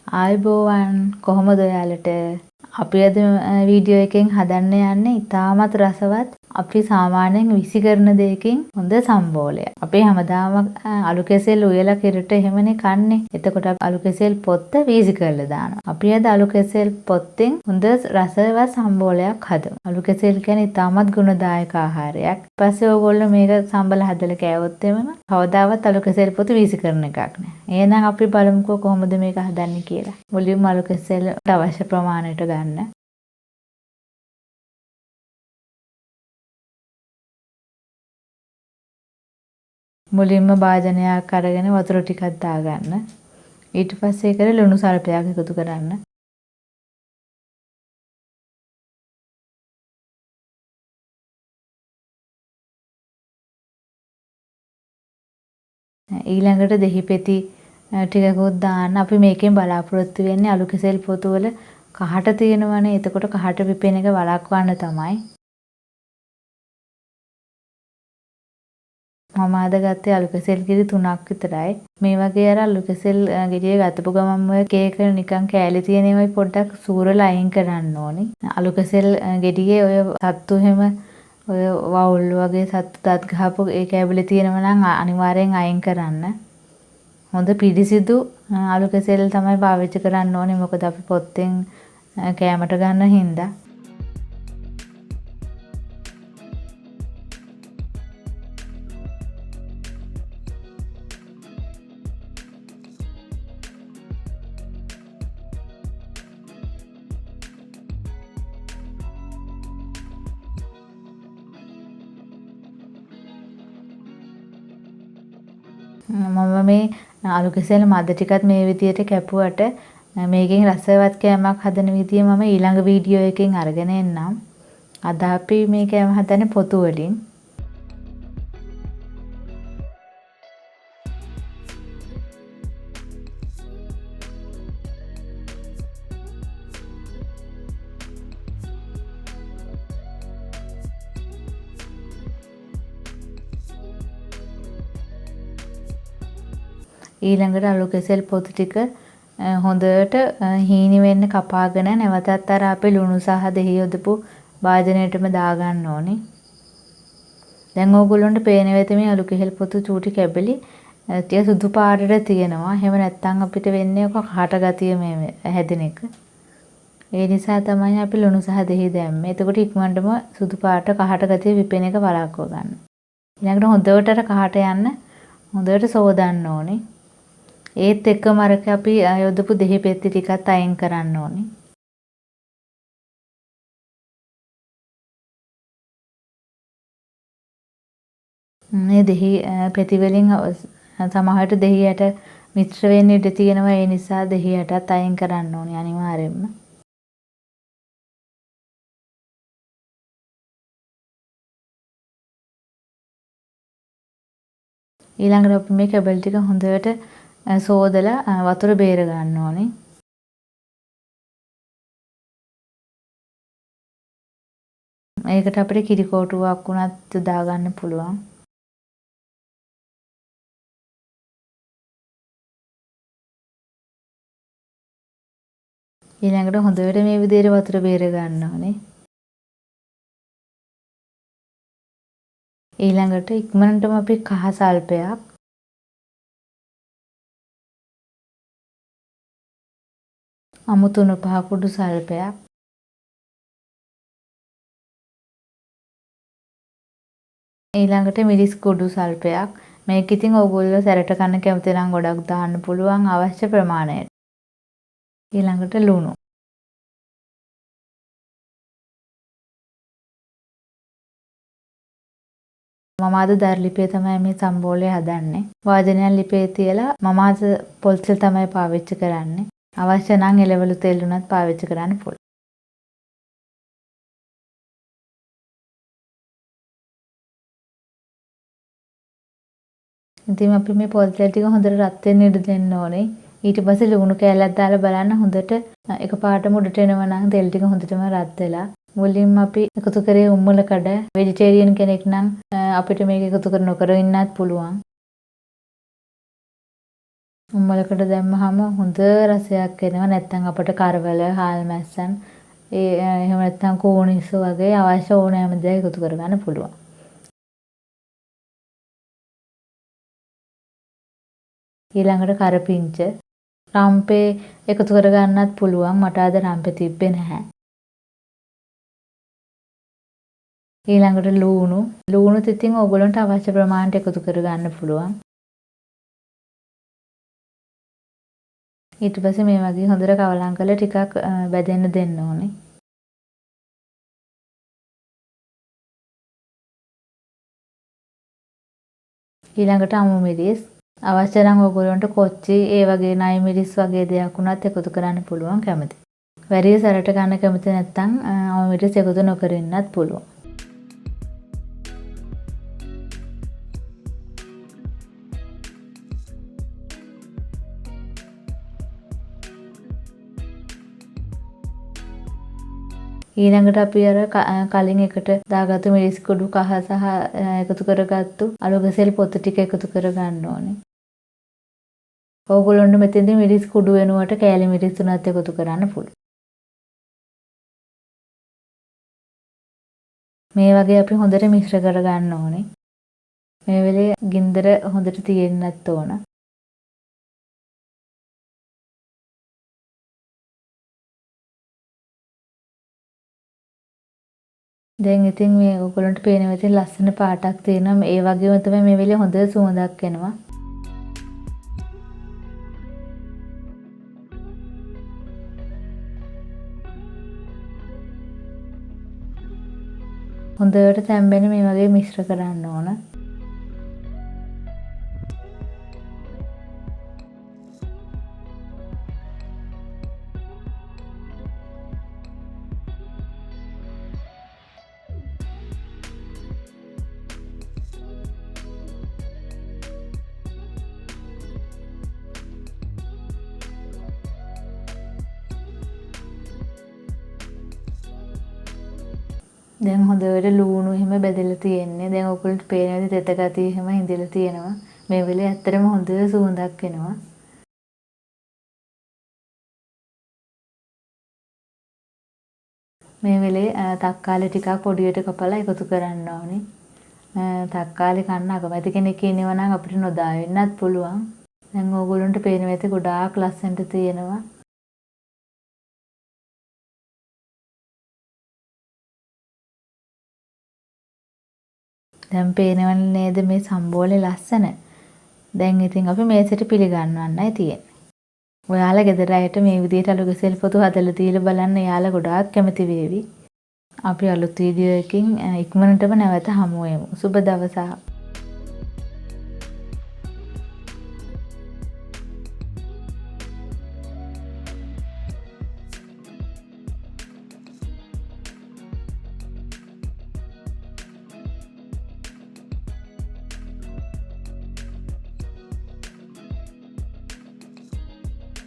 ආයුබෝවන් කොහොමද ඔයාලට අපි අද වීඩියෝ එකෙන් හදන්න යන්නේ ඉතාමත් රසවත් අපි සාමාන්‍යයෙන් විසි කරන දෙයකින් හොඳ සම්බෝලයක්. අපි හැමදාම අලු කෙසෙල් උයලා කිරට එහෙමනේ කන්නේ. එතකොට අලු කෙසෙල් පොත්ත වීසි කරලා දානවා. අපි අද අලු කෙසෙල් පොත්තෙන් හොඳ රසවත් සම්බෝලයක් හදමු. අලු කෙසෙල් කියන්නේ ඉතාමත් ගුණදායක ආහාරයක්. ඊපස්සේ ඕගොල්ලෝ මේක සම්බල හදලා කෑවොත් එමම කවදාවත් අලු කෙසෙල් පොත වීසි කරන එකක් නෑ. එහෙනම් අපි බලමුකෝ කොහොමද මේක හදන්නේ කියලා. මුලින්ම අලු කෙසෙල් අවශ්‍ය ප්‍රමාණයට ගන්න. මුලින්ම භාජනයක් අරගෙන වතුර ටිකක් දාගන්න. ඊට පස්සේ ඒකට ලුණු සල්පයක් එකතු කරන්න. ඊළඟට දෙහි පෙති ටිකකුත් දාන්න. අපි මේකෙන් බලාපොරොත්තු වෙන්නේ අලු කෙසෙල් පොතු වල කහට තියෙනවනේ. එතකොට කහට පිපෙන එක වළක්වන්න තමයි. මම අද ගත්තේ අලු කෙසෙල් ගෙඩි 3ක් විතරයි. මේ වගේ අර අලු කෙසෙල් ගෙඩිය ගතපු ගමන් ඔය කේක නිකන් කෑලි තියෙන ඒවායි පොඩ්ඩක් සූරලා අයින් කරන්න ඕනි. අලු කෙසෙල් ගෙඩියේ ඔය සත්තු හැම ඔය වවුල් වගේ සත්තු දත් ගහපු ඒ කැබලි තියෙනවා නම් අනිවාර්යෙන් අයින් කරන්න. හොඳ පිරිසිදු අලු කෙසෙල් තමයි පාවිච්චි කරන්න ඕනේ. මොකද අපි පොත්තෙන් කෑමට ගන්න හින්දා. මම මේ අලු කෙසෙල් මද ටිකත් මේ විදියට කැපුවට මේකෙන් රසවත් කෑමක් හදන විදිය මම ඊළඟ වීඩියෝ එකකින් අරගෙන එන්නම්. අද අපි මේ කෑම හදන්නේ පොතු වලින්. ඊළඟට අලු කෙසෙල් පොතු ටික හොඳට හීනි වෙන්න කපාගෙන නැවතත් අර අපි ලුණු සහ දෙහි යොදපු භාජනයටම දාගන්න ඕනේ. දැන් ඕගොල්ලන්ට පේන වෙත මේ අලු කෙසෙල් පොතු චූටි කැබලි ටික සුදු පාටට තියෙනවා. එහෙම නැත්නම් අපිට වෙන්නේ ඔක කහට ගතිය මේ හැදෙන එක. ඒ නිසා තමයි අපි ලුණු සහ දෙහි දැම්මේ. එතකොට ඉක්මනටම සුදු පාට කහට ගතිය විපෙන එක වළක්ව ගන්න. ඊළඟට හොඳට අර කහට යන්න හොඳට සෝදන්න ඕනේ. ඒත් එක්කම අරක අපි යොදපු දෙහි පෙත්ති ටිකත් අයින් කරන්න ඕනේ. මේ දෙහි පෙති වලින් සමහරට දෙහියට මිශ්‍ර වෙන්න ඉඩ තියෙනවා. ඒ නිසා දෙහියටත් අයින් කරන්න ඕනේ අනිවාර්යයෙන්ම. ඊළඟට අපි මේ කැබලි ටික හොඳට සෝදලා වතුර බේර ගන්න ඕනේ. ඒකට අපිට කිරි කෝටුවක් උනත් යොදා ගන්න පුළුවන්. ඊළඟට හොඳට මේ විදිහට වතුර බේර ගන්න ඕනේ. ඊළඟට ඉක්මනටම අපි කහ සල්පයක් අමුතුණු පහ කුඩු සල්පයක් ඊළඟට මිරිස් කුඩු සල්පයක් මේක ඉතින් ඕගොල්ලෝ සැරට කන්න කැමති නම් ගොඩක් දාන්න පුළුවන් අවශ්‍ය ප්‍රමාණයට. ඊළඟට ලුණු. මම අද දර ලිපේ තමයි මේ සම්බෝලය හදන්නේ. වාදනයක් ලිපේ තියලා මම අද පොල් තෙල් තමයි පාවිච්චි කරන්නේ. අවශ්‍ය නම් එළවලු තෙල් උනත් පාවිච්චි කරන්න පුළුවන්. ඉතින් අපි මේ පොල් තෙල් ටික හොඳට රත් වෙන්න ඉඩ දෙන්න ඕනේ. ඊට පස්සේ ලුණු කෑල්ලක් දාලා බලන්න හොඳට එකපාරටම උඩට එනවා නම් තෙල් ටික හොඳටම රත් වෙලා. මුලින්ම අපි එකතු කරේ උම්මල කඩ. වෙජිටේරියන් කෙනෙක් නම් අපිට මේක එකතු කර නොකර ඉන්නත් පුළුවන්. උම්මලකට දැම්මහම හොඳ රසයක් එනවා. නැත්නම් අපිට කරවල, හාල් මැස්සන්, එහෙම නැත්නම් කෝනිස්සු වගේ අවශ්‍ය ඕනෑම දේ එකතු කරගන්න පුළුවන්. ඊළඟට කරපිංච, රම්පේ එකතු කරගන්නත් පුළුවන්. මට අද රම්පේ තිබ්බේ නැහැ. ඊළඟට ලූණු. ලූණුත් ඉතින් ඕගොල්ලන්ට අවශ්‍ය ප්‍රමාණයට එකතු කරගන්න පුළුවන්. ඊට පස්සේ මේ වගේ හොඳට කවලම් කරලා ටිකක් බැදෙන්න දෙන්න ඕනේ. ඊළඟට අමු මිරිස්. අවශ්‍ය නම් ඕගොල්ලන්ට කොච්චි ඒ වගේ නයි මිරිස් වගේ දෙයක් උනත් එකතු කරන්න පුළුවන් කැමති. වැරිය සැරට ගන්න කැමති නැත්නම් අමු මිරිස් එකතු නොකර ඉන්නත් පුළුවන්. ඊළඟට අපි අර කලින් එකට දාගත්තු මිරිස් කුඩු කහ සහ එකතු කරගත්තු අලු කෙසෙල් පොතු ටික එකතු කරගන්න ඕනේ. ඕගොල්ලොන්ට මෙතෙන්දී මිරිස් කුඩු වෙනුවට කෑලි මිරිස් තුනත් එකතු කරන්න පුළුවන්. මේ වගේ අපි හොඳට මිශ්‍ර කරගන්න ඕනේ. මේ වෙලේ ගින්දර හොඳට තියෙන්නත් ඕන. දැන් ඉතින් මේ ඔයගොල්ලන්ට පේන විදිහට ලස්සන පාටක් තියෙනවා. ඒ වගේම තමයි මේ වෙලේ හොඳ සුවඳක් එනවා. හොඳට තැම්බෙන මේ වගේ මිශ්‍ර කරන්න ඕන. දැන් හොඳට ලූණු එහෙම බෙදලා තියෙන්නේ. දැන් ඔයගොල්ලන්ට පේන විදිහට තෙත ගතිය එහෙම හිඳිලා තියෙනවා. මේ වෙලේ ඇත්තටම හොඳ සුවඳක් එනවා. මේ වෙලේ තක්කාලි ටිකක් පොඩියට කපලා එකතු කරන්න ඕනේ. තක්කාලි කන්න අකමැති කෙනෙක් ඉන්නවා නම් අපිට නොදා වෙන්නත් පුළුවන්. දැන් ඕගොල්ලන්ට පේන විදිහට ගොඩාක් ලස්සනට තියෙනවා. දැන් පේනවනේ නේද මේ සම්බෝලේ ලස්සන. දැන් ඉතින් අපි මේසෙට පිළිගන්වන්නයි තියෙන්නේ. ඔයාලා ගෙදර අයට මේ විදිහට අලු කෙසෙල් පොතු හදලා දීලා බලන්න. එයාලා ගොඩාක් කැමති වේවි. අපි අලුත් වීඩියෝ එකකින් ඉක්මනටම නැවත හමු වෙමු. සුබ දවසක්.